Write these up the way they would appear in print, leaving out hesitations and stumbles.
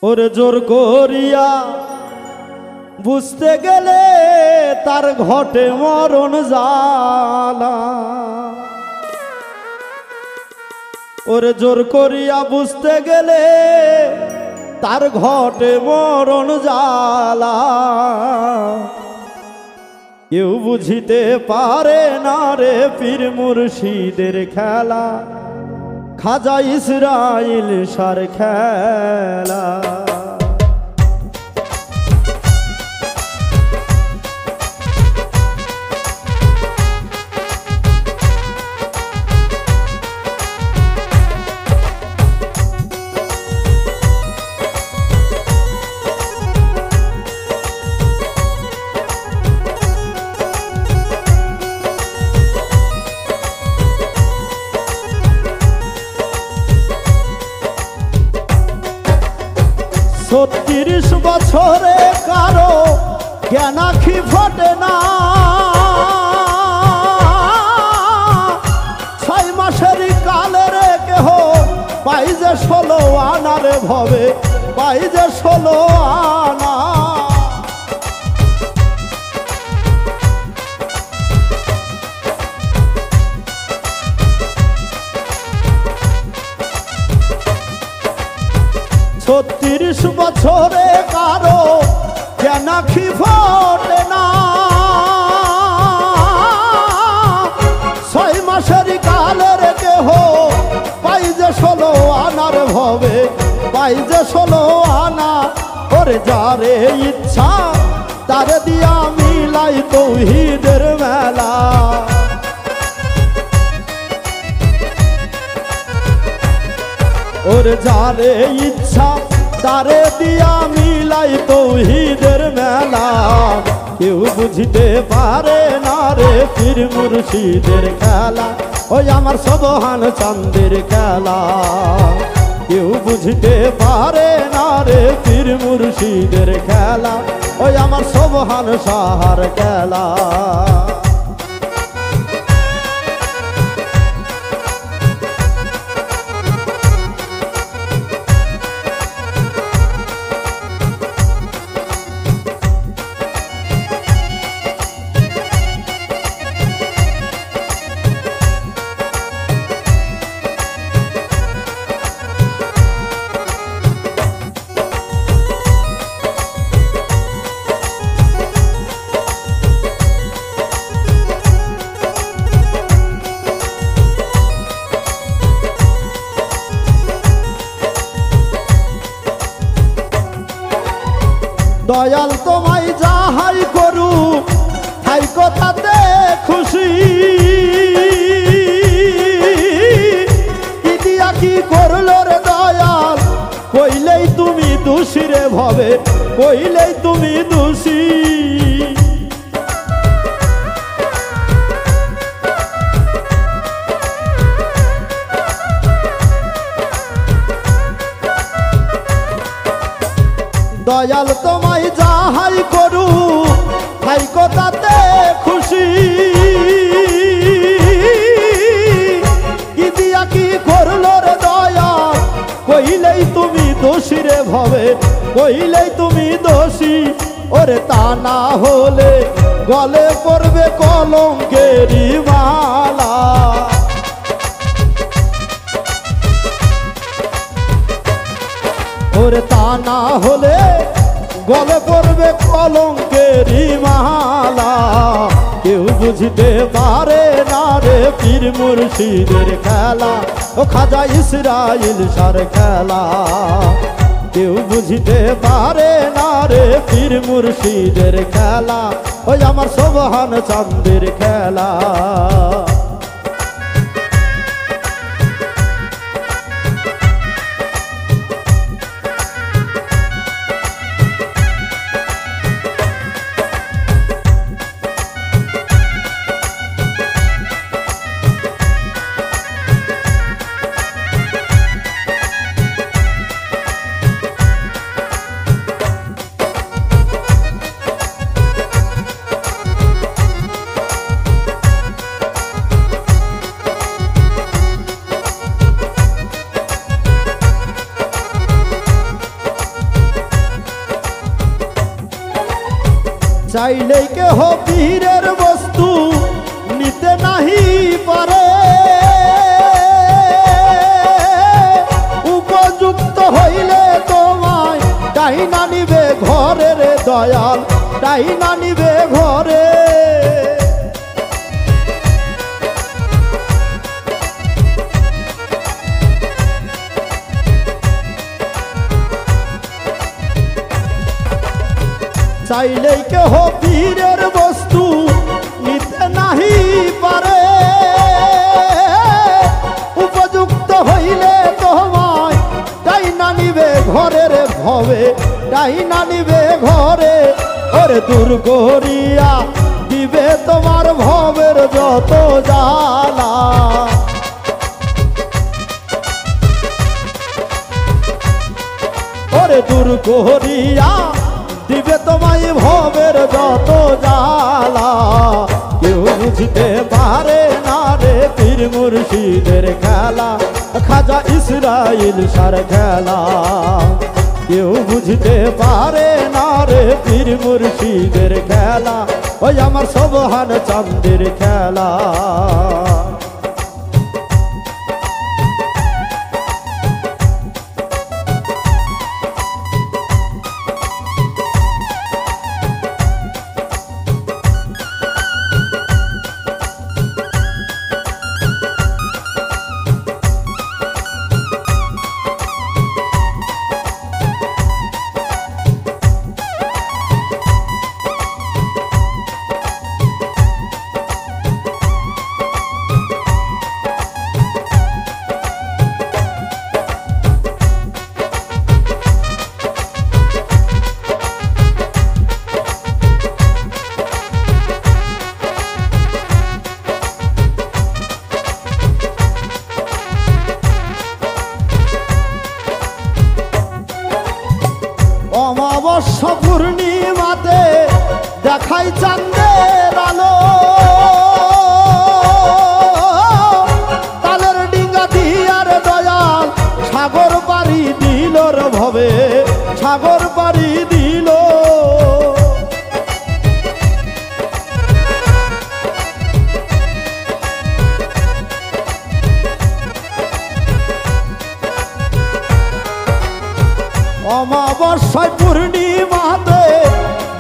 ওরে জোর করিয়া বুঝতে গেলে তার ঘটে মরণ জ্বালা। ওরে জোর করিয়া বুঝতে গেলে তার ঘটে মরণ জ্বালা। কেউ বুঝিতে পারে না রে পীর মুর্শিদের খেলা, খাজা ইসরাইল শার খেলা। ছত্রিশ বছরে কারো জ্ঞান আখি ফোটে না, 6 মাসের কালের কেহ পাই যে 16 আনারে ভবে, পাই যে 16 আনা। ছত্রিশ বছরে কারো জ্ঞান আখি ফোটে না, 6 মাসের কালের কেহ পাই যে 16 আনার ভবে, পাই যে 16 আনা। ওরে যারে ইচ্ছা তারে দিয়া মিলাই তৌহিদের মেলা। ওরে যারে ইচ্ছা তারে দিয়া মিলাই তৌহিদের মেলা। কেউ বুঝিতে পারে না রে পীর মুর্শিদের খেলা, ওই আমার সুবহান চাঁদের খেলা। কেউ বুঝিতে পারে না রে পীর মুর্শিদের খেলা, ওই আমার সুবহান শাহর খেলা। দয়াল তোমায় যাহাই করু তাই কথাতে খুশি, কি দিয়া কি করলো রে দয়াল, কইলেই তুমি দোষী রে ভবে, কইলেই তুমি দোষী। দয়াল তোমায় যাহাই করু তাই কথাতে খুশি, কি দিয়া কি করলো রে দয়াল, কইলেই তুমি দোষী রে ভবে, কইলেই তুমি দোষী। ওরে তা না হলে গলে পড়বে কলঙ্কেরি মালা। ওরে তা না হলে গলে পড়বে কলঙ্কেরি মালা। কেউ বুঝতে পারে না রে পীর মুর্শিদের খেলা, ও খাজা ইসরাইল শার খেলা। কেউ বুঝতে পারে না রে পীর মুর্শিদের খেলা, ওই আমার সুবহান চাঁদের খেলা। চাইলেই কেহ পীরের বস্তু নিতে নাহি পারে, উপযুক্ত হইলে তোমায় ডাইনা নিবে ঘরে রে দয়াল, ডাইনা নিবে ঘরে। চাইলেই কেহ পীরের বস্তু নিতে নাহি পারে, উপযুক্ত হইলে তোমায় ডাইনা নিবে ঘরে রে ভবে, ডাইনা নিবে ঘরে। ওরে দূর করিয়া দিবে তোমার ভবের যত জ্বালা, ওরে দূর করিয়া দিবে তোমায় ভবের যত জ্বালা। কেউ বুঝতে পারে না রে পীর মুর্শিদের খেলা, খাজা ইসরাইল সার খেলা। কেউ বুঝতে পারে না রে পীর মুর্শিদের খেলা, ওই আমার সোবহান চাঁদের খেলা। অমাবস্য পূর্ণিমাতে দেখাই চাঁদের আলো, তালের ডিঙ্গা দিয়ার দয়াল সাগর পাড়ি দিল রে ভবে, সাগর পাড়ি দিল। অমাবস্যায় পূর্ণিমাতে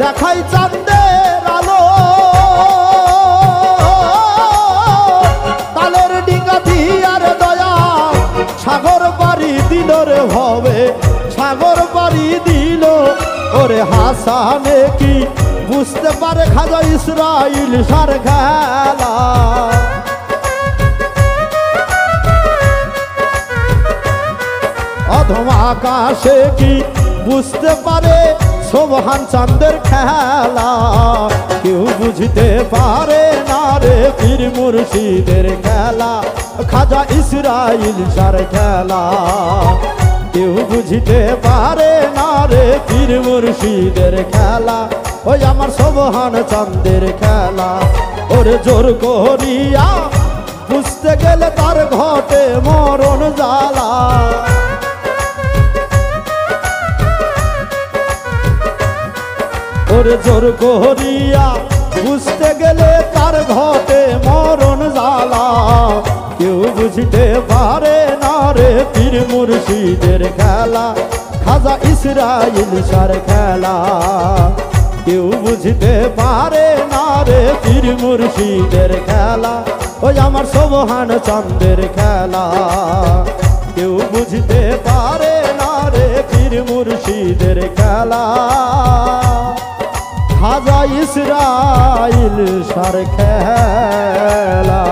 দেখাই চাঁদের আলো, তালের ডিঙ্গা দিয়ার দয়া সাগর পাড়ি দিল রে ভবে, সাগর পাড়ি দিল। ওরে হাসানে কি বুঝতে পারে খাজা ইসরাইল সার খেলা, অধম আকাশে কি বুঝতে পারে সোবহান চাঁদের খেলা। কেউ বুঝতে পারে না রে পীর মুর্শিদের খেলা, খাজা ইসরাইল সার খেলা। কেউ বুঝতে পারে না রে পীর মুর্শিদের খেলা, ওই আমার সোবহান চাঁদের খেলা। ওরে জোর করিয়া বুঝতে গেলে তার ঘটে মরণ জ্বালা, ওরে জোর করিয়া বুঝতে গেলে তার ঘটে মরণ জ্বালা। কেউ বুঝতে পারে না রে পীর মুর্শিদের খেলা, খাজা ইসরাইল সার খেলা। কেউ বুঝতে পারে না রে পীর মুর্শিদের খেলা, ওই আমার সোবহান চাঁদের খেলা। কেউ বুঝতে পারে না রে পীর মুর্শিদের খেলা, খাজা ইসরাইল সার খেলা।